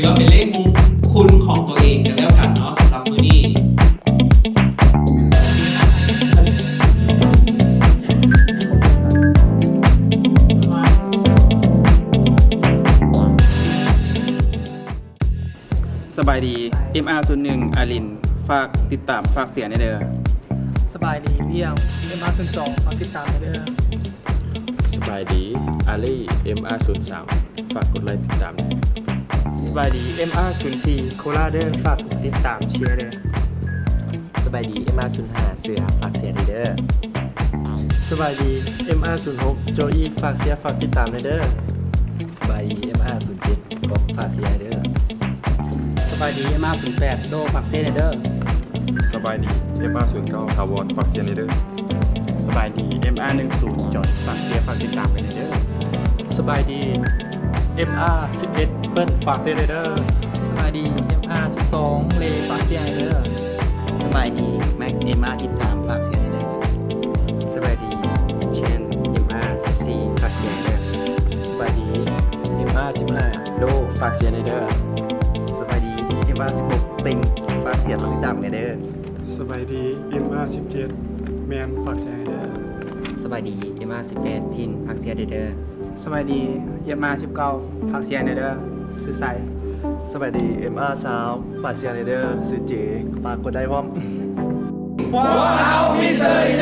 ถือว่าเป็นเลขมงคลของตัวเองกันแล้วกันเนาะสำหรับมื้อนี้สบายดี MR01 อารินฝากติดตามฝากเสียงในเด้อ สบายดีเพียง MR02 ฝากติดตามไปเด้อ สบายดีอาลี่ MR03 ฝากกดไลค์ติดตามด้วย สบายดี MR04 โคราเด้อฝากติดตามเชียร์เด้อ สบายดี MR05 เสือฝากเสียร์เด้อ สบายดี MR06 โจอีฝากเชียร์ฝากติดตามเด้อ สบายดี MR07 กบฝากเสียร์เด้อ สบายดี MR08 โดฝากเสียงในเด้อ สบายดี MR09 ทาวรฝากเสียงในเด้อ สบายดี MR10 จอยฝากเสียงฝากติดตามกันในเด้อ สบายดี MR11 เปิ้ลฝากเชียร์เด้อ สบายดี MR12 เลฝากเสียงในเด้อ สบายดีแม็ก MR13 ฝากเสียร์เด้อสบายดีเชน MR14 ฝากเสียร์เด้อ สบายดี MR15 โดฝากเชียร์เด้อ สบายดี MR16 ติงฝากเสียร์ฝากติดตามกันเด้อ สบายดี MR17 แมนฝากเชียร์เด้อ สบายดี MR18 ทินฝากเสียร์เด้อ สบายดี MR19 ฝากเสียงในเด้อสื่อใส สวัสดี MR 3 ปาเซียนเดอร์สื่อเจฝากกดได้พร้อม พวกเรามิสเตอร์